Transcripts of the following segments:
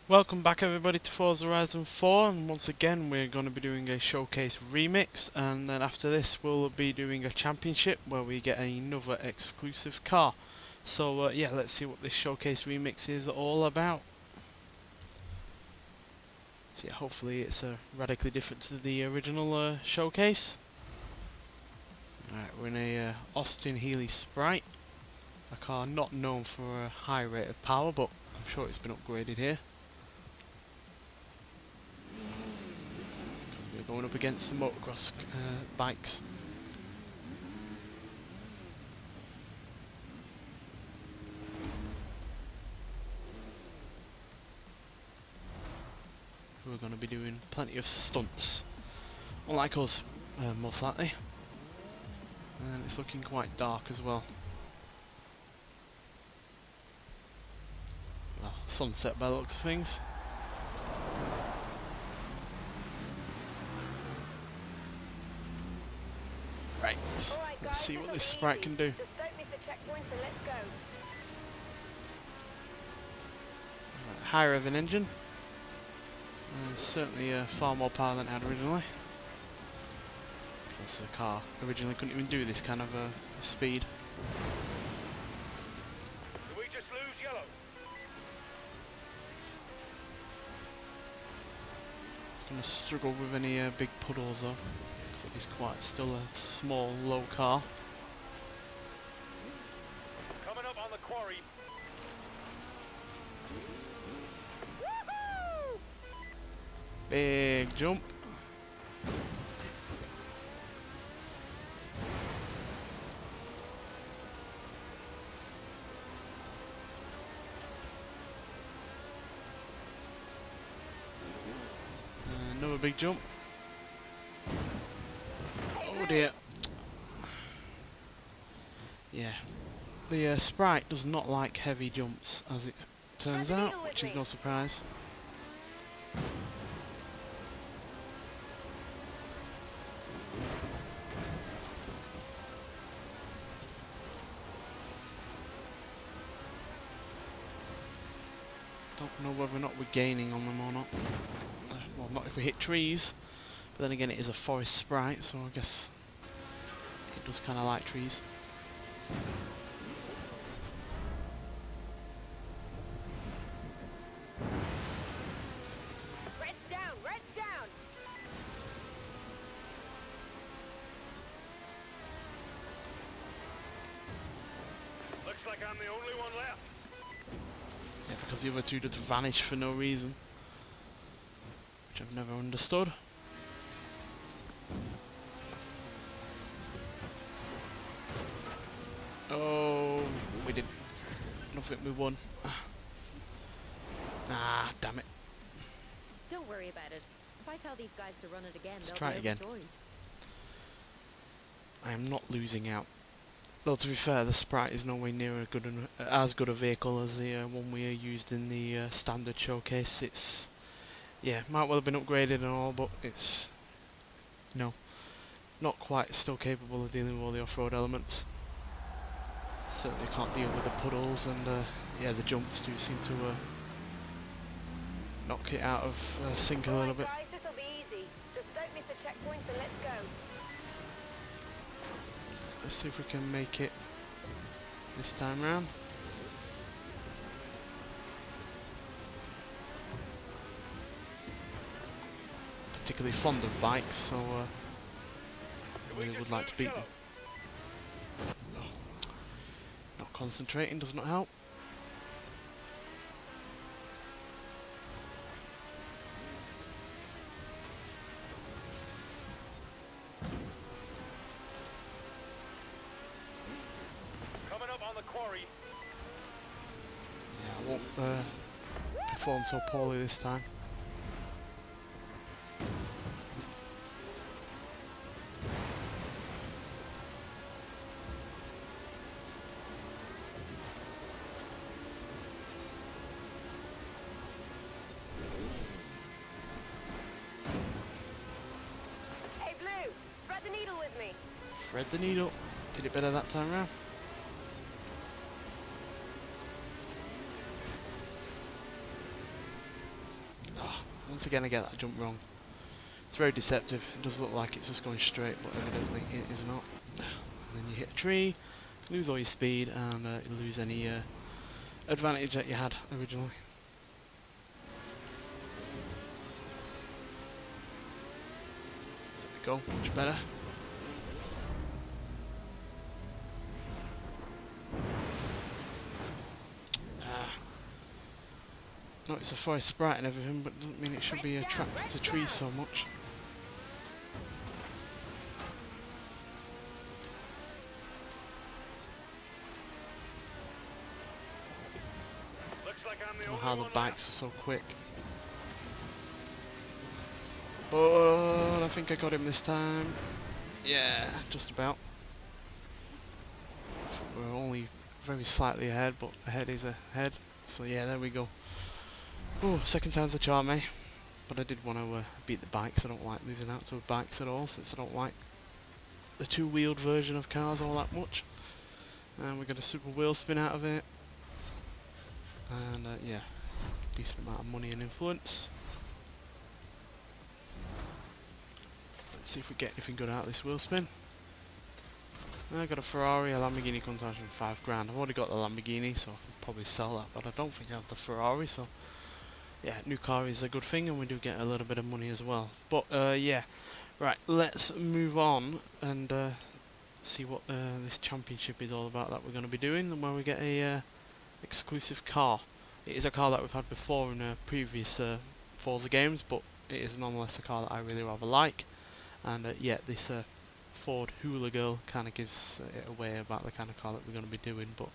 Welcome back everybody to Forza Horizon 4, and once again we're going to be doing a showcase remix, and then after this we'll be doing a championship where we get another exclusive car. So yeah, let's see what this showcase remix is all about. So yeah, hopefully it's radically different to the original showcase. Alright, we're in a Austin-Healey Sprite, a car not known for a high rate of power, but I'm sure it's been upgraded here. We're going up against the motocross bikes. We're going to be doing plenty of stunts, unlike us, most likely. And it's looking quite dark as well. Well, sunset by the looks of things. Right, let's see what this Sprite can do. High revving engine. Certainly far more power than it had originally. Because the car originally couldn't even do this kind of speed. Did we just lose yellow? It's going to struggle with any big puddles though. It's quite still a small, low car. Coming up on the quarry. Big jump. Another big jump. Oh dear. Yeah. The Sprite does not like heavy jumps, as it turns out, which is no surprise. Don't know whether or not we're gaining on them or not. Well, not if we hit trees. But then again, it is a forest Sprite, so I guess it does kind of like trees. Red's down! Red's down! Looks like I'm the only one left. Yeah, because the other two just vanish for no reason. Which I've never understood. Oh, we didn't. Nothing, we won. Ah, damn it. Don't worry about it. If I tell these guys to run it again, Let's they'll try be it again. overjoyed. I am not losing out. Though to be fair, the Sprite is nowhere near as good a vehicle as the one we used in the standard showcase. It's, yeah, might well have been upgraded and all, but it's, no, not quite still capable of dealing with all the off-road elements. Certainly can't deal with the puddles, and yeah, the jumps do seem to knock it out of sync a little bit. Guys, this'll be easy. Just don't miss the checkpoints and let's go. Let's see if we can make it this time round. Particularly fond of bikes, so I really would like to beat them. Oh. Not concentrating does not help. Coming up on the quarry. Yeah, I won't perform so poorly this time. Hey, Blue! Thread the needle with me. Thread the needle. Did it better that time round. once again I get that jump wrong. It's very deceptive. It does look like it's just going straight, but evidently it is not. And then you hit a tree, lose all your speed, and you lose any advantage that you had originally. There we go, much better. No, it's a forest sprite and everything, but it doesn't mean it should be attracted to trees so much. Looks like I'm the I don't know only how the one bikes are so quick. But I think I got him this time. Yeah, just about. We're only very slightly ahead, but ahead is ahead. So yeah, there we go. Oh, second time's a charm, eh? But I did want to beat the bikes. I don't like losing out to bikes at all, since I don't like the two-wheeled version of cars all that much. And we got a super wheel spin out of it. And yeah, decent amount of money and influence. Let's see if we get anything good out of this wheel spin. I got a Ferrari, a Lamborghini Countach and 5 grand. I've already got the Lamborghini, so I can probably sell that, but I don't think I have the Ferrari, so yeah, new car is a good thing, and we do get a little bit of money as well. But yeah, right, let's move on and see what this championship is all about that we're going to be doing, and where we get a exclusive car. It is a car that we've had before in previous Forza games, but it is nonetheless a car that I really rather like. And yeah, this Ford Hula Girl kind of gives it away about the kind of car that we're going to be doing, but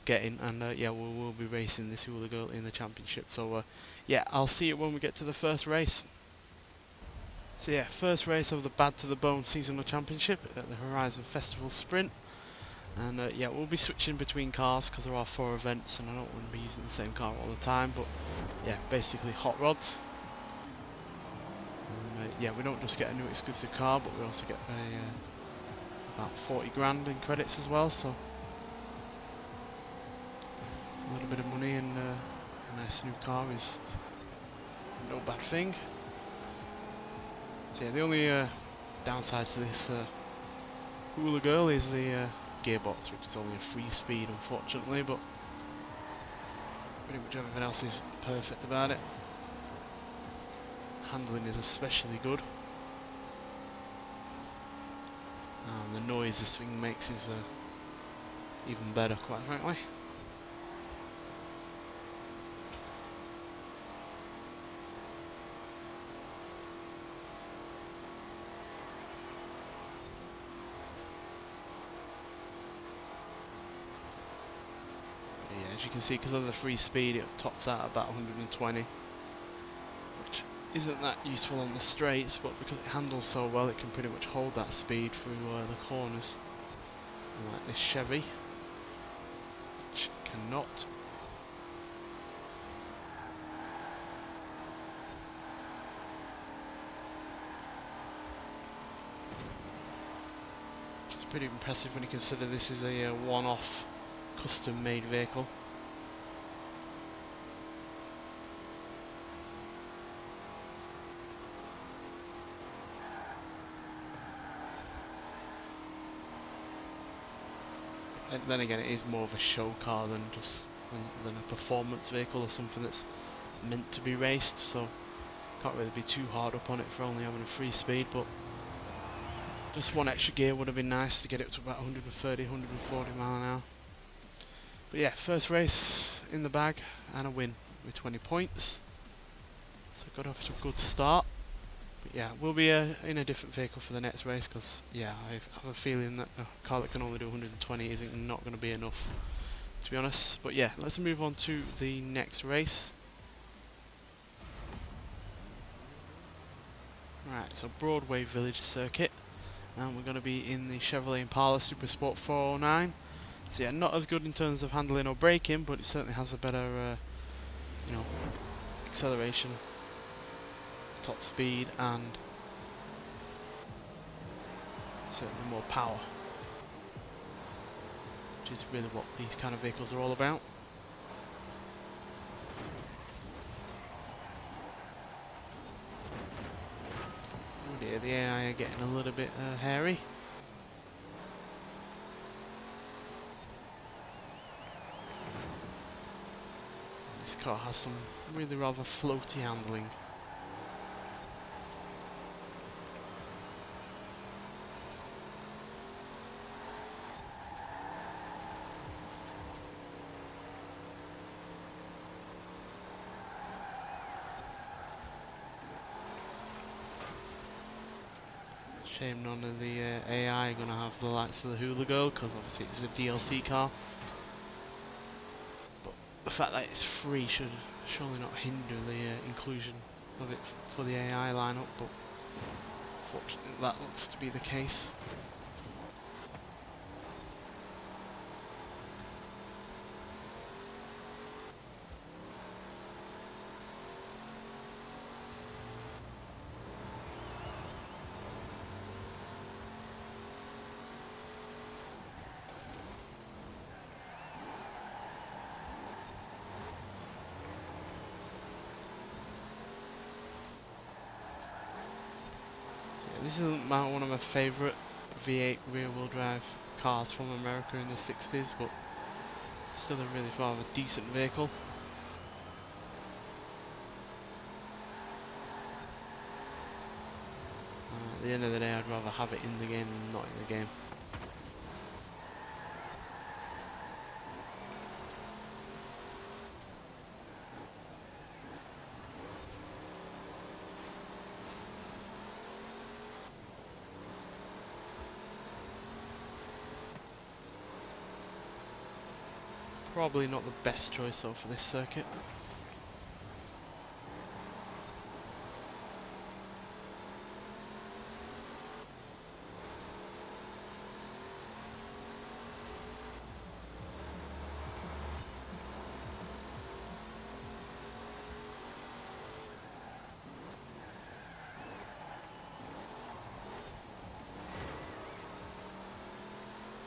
getting, and yeah, we'll be racing this Hula Girl in the championship. So yeah, I'll see you when we get to the first race. So yeah, first race of the Bad to the Bone seasonal championship at the Horizon Festival Sprint. And yeah, we'll be switching between cars because there are 4 events, and I don't want to be using the same car all the time. But yeah, basically hot rods. Yeah, we don't just get a new exclusive car, but we also get about 40 grand in credits as well, so a little bit of money and a nice new car is no bad thing. So yeah, the only downside to this Hula Girl is the gearbox, which is only a 3 speed unfortunately, but pretty much everything else is perfect about it. Handling is especially good, and the noise this thing makes is even better, quite frankly. Yeah, as you can see, because of the free speed, it tops out about 120. Which isn't that useful on the straights, but because it handles so well, it can pretty much hold that speed through the corners. Unlike this Chevy, which cannot. Which is pretty impressive when you consider this is a one-off, custom-made vehicle. And then again, it is more of a show car than than a performance vehicle or something that's meant to be raced, so can't really be too hard up on it for only having a 3 speed, but just one extra gear would have been nice to get it up to about 130, 140 mile an hour. But yeah, first race in the bag and a win with 20 points, so got off to a good start. But yeah, we'll be in a different vehicle for the next race, because yeah, I have a feeling that a car that can only do 120 isn't not going to be enough, to be honest. But yeah, let's move on to the next race. Right, so Broadway Village Circuit, and we're going to be in the Chevrolet Impala Super Sport 409. So yeah, not as good in terms of handling or braking, but it certainly has a better, you know, acceleration, top speed, and certainly more power, which is really what these kind of vehicles are all about. the AI are getting a little bit hairy. This car has some really rather floaty handling. Shame none of the AI are going to have the likes of the Hula Girl, because obviously it's a DLC car. But the fact that it's free should surely not hinder the inclusion of it for the AI lineup, but fortunately that looks to be the case. This is one of my favourite V8 rear-wheel drive cars from America in the 60s, but still a really rather decent vehicle. At the end of the day, I'd rather have it in the game than not in the game. Probably not the best choice though for this circuit.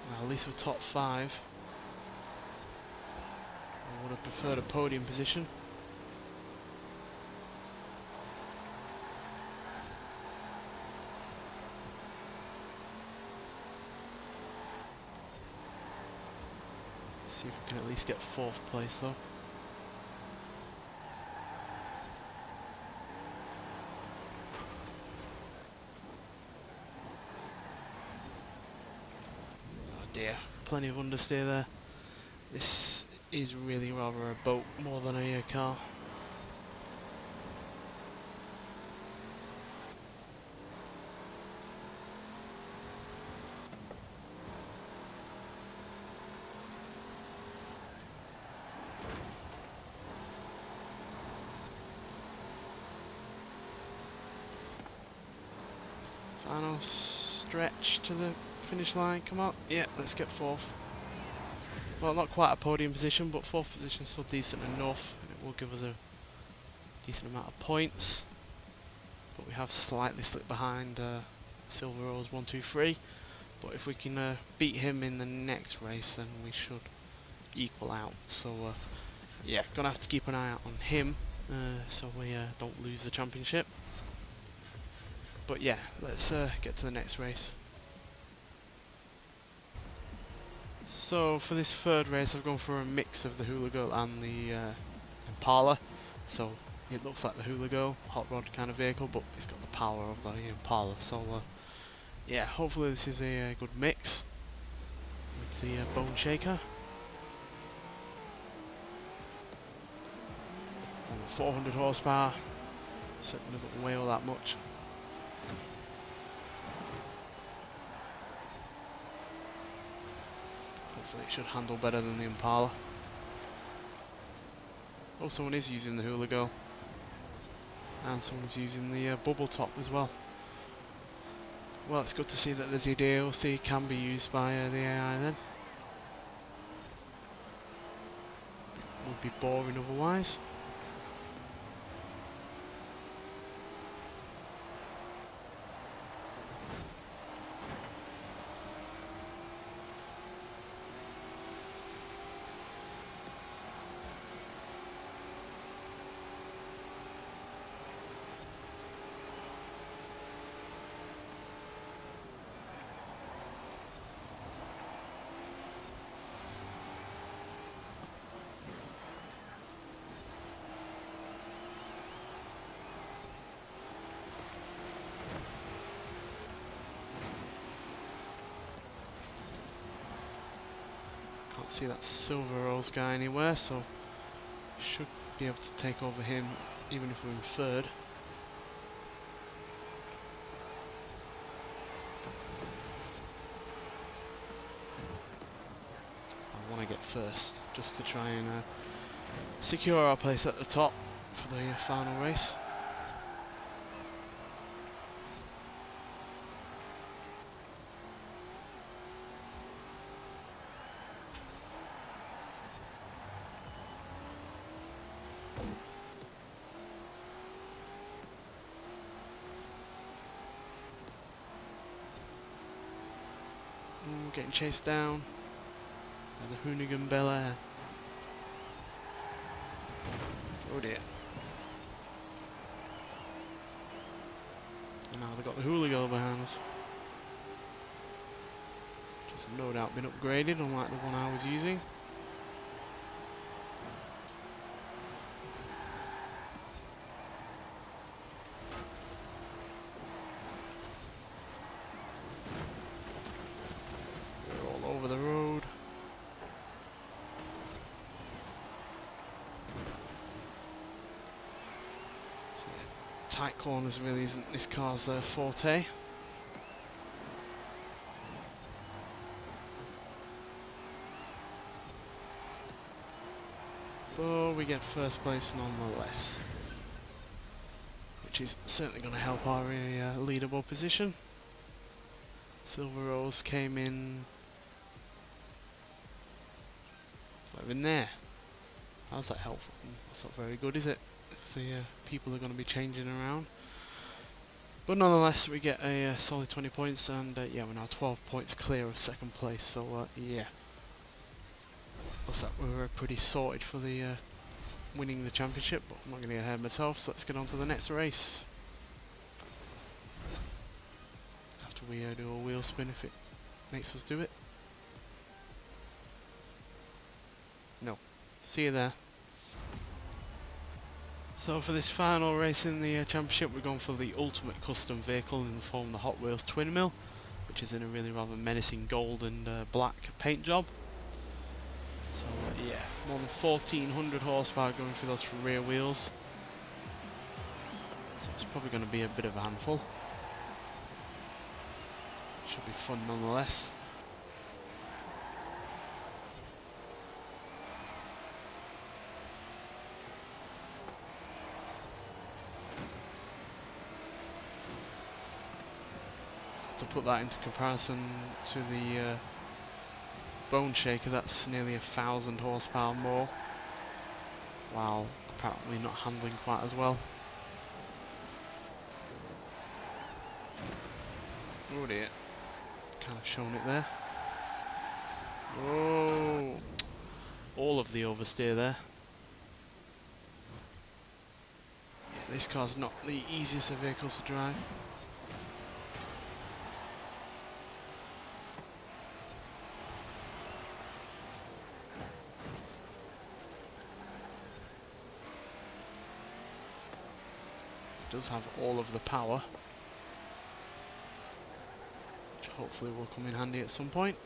Well, at least we're top 5. I would have preferred a podium position. Let's see if we can at least get 4th place though. Oh dear, plenty of understeer there. This is really rather a boat more than a car. Final stretch to the finish line, come on. Yeah, let's get 4th. Well, not quite a podium position, but 4th position is still decent enough. And it will give us a decent amount of points. But we have slightly slipped behind Silver Rose 123. But if we can beat him in the next race, then we should equal out. So, yeah, gonna have to keep an eye out on him so we don't lose the championship. But yeah, let's get to the next race. So for this 3rd race, I've gone for a mix of the Hula Girl and the Impala. So it looks like the Hula Girl, hot rod kind of vehicle, but it's got the power of the Impala. So yeah, hopefully this is a good mix with the Bone Shaker. And 400 horsepower, certainly doesn't weigh all that much. Hopefully it should handle better than the Impala. Oh, someone is using the Hula Girl. And someone's using the bubble top as well. Well, it's good to see that the DLC can be used by the AI then. Would be boring otherwise. see that Silver Rose guy anywhere, so should be able to take over him even if we're in third. I want to get first just to try and secure our place at the top for the final race. Getting chased down by the Hoonigan Bel Air. Oh dear. And now they've got the Hooligan behind us. Just no doubt been upgraded, unlike the one I was using. Over the road. So yeah, tight corners really isn't this car's forte. But we get first place nonetheless, which is certainly going to help our leaderboard position. Silver Rose came in in there. How's that helpful? That's not very good, is it? If the people are going to be changing around. But nonetheless, we get a solid 20 points, and yeah, we're now 12 points clear of second place. So yeah, looks like we're pretty sorted for the winning the championship. But I'm not going to get ahead of myself, so let's get on to the next race. After we do a wheel spin, if it makes us do it. No. See you there. So for this final race in the championship, we're going for the ultimate custom vehicle in the form of the Hot Wheels Twin Mill, which is in a really rather menacing gold and black paint job. So yeah, more than 1400 horsepower going for those rear wheels. So it's probably going to be a bit of a handful. Should be fun nonetheless. To put that into comparison to the Bone Shaker, that's nearly 1000 horsepower more, while apparently not handling quite as well. Oh dear, kind of shown it there. Oh, all of the oversteer there. Yeah, this car's not the easiest of vehicles to drive. Does have all of the power, which hopefully will come in handy at some point.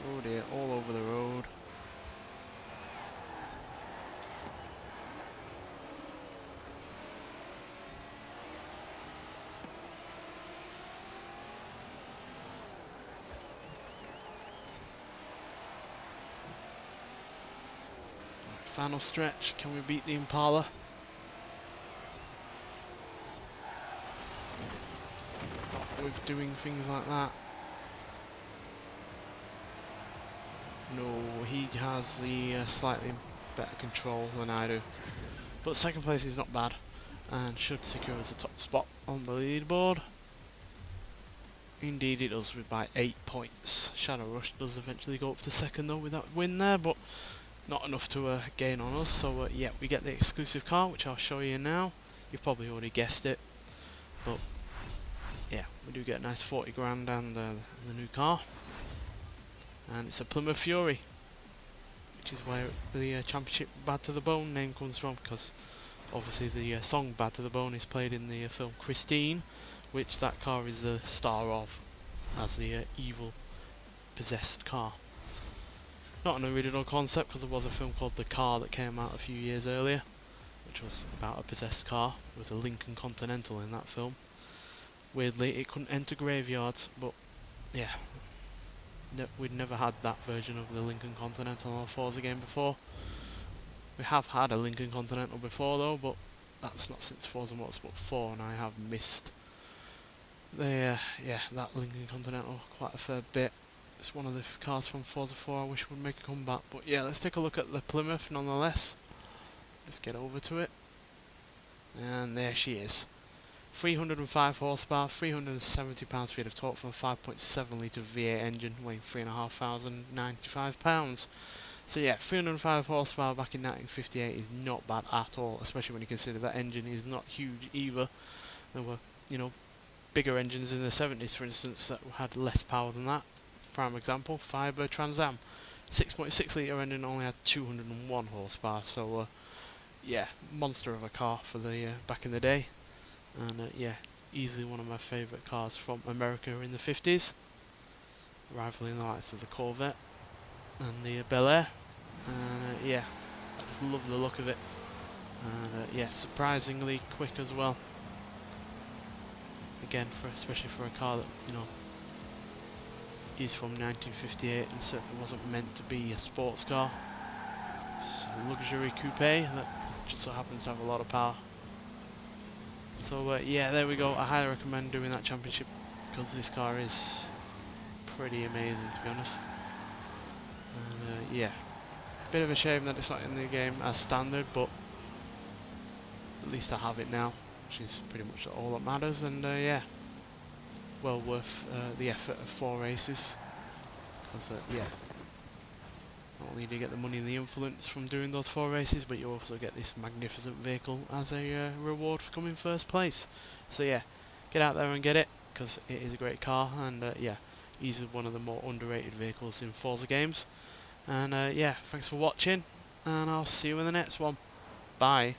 Oh dear, all over the road. Right, final stretch, can we beat the Impala? With doing things like that. No, he has the slightly better control than I do. But second place is not bad, and should secure us a top spot on the leaderboard. Indeed it does, by 8 points. Shadow Rush does eventually go up to second though with that win there, but not enough to gain on us. So yeah, we get the exclusive car, which I'll show you now. You've probably already guessed it. But yeah, we do get a nice 40 grand and the new car, and it's a Plymouth Fury, which is where the championship Bad to the Bone name comes from, because obviously the song Bad to the Bone is played in the film Christine, which that car is the star of, as the evil possessed car. Not an original concept, because there was a film called The Car that came out a few years earlier, which was about a possessed car. There was a Lincoln Continental in that film. Weirdly, it couldn't enter graveyards, but yeah, we'd never had that version of the Lincoln Continental on a Forza game before. We have had a Lincoln Continental before though, but that's not since Forza Motorsport 4, and I have missed that Lincoln Continental quite a fair bit. It's one of the cars from Forza 4 I wish would make a comeback. But yeah, let's take a look at the Plymouth nonetheless. Let's get over to it. And there she is. 305 horsepower, 370 pounds-feet of torque from a 5.7 litre V8 engine weighing 3,595 pounds. So yeah, 305 horsepower back in 1958 is not bad at all, especially when you consider that engine is not huge either. There were, bigger engines in the 70s, for instance, that had less power than that. Prime example, Firebird Trans Am, 6.6 litre engine only had 201 horsepower. So yeah, monster of a car for the back in the day, and yeah, easily one of my favourite cars from America in the 50s, rivaling the likes of the Corvette and the Bel Air. And yeah, I just love the look of it, and yeah, surprisingly quick as well. Again, especially for a car that is from 1958 and certainly wasn't meant to be a sports car. It's a luxury coupe that just so happens to have a lot of power. So yeah, there we go. I highly recommend doing that championship, because this car is pretty amazing, to be honest. And yeah, bit of a shame that it's not in the game as standard, but at least I have it now, which is pretty much all that matters. And yeah, well worth the effort of 4 races, because yeah, not only do you get the money and the influence from doing those 4 races, but you also get this magnificent vehicle as a reward for coming first place. So yeah, get out there and get it, because it is a great car, and yeah, easily one of the more underrated vehicles in Forza games. And yeah, thanks for watching, and I'll see you in the next one. Bye.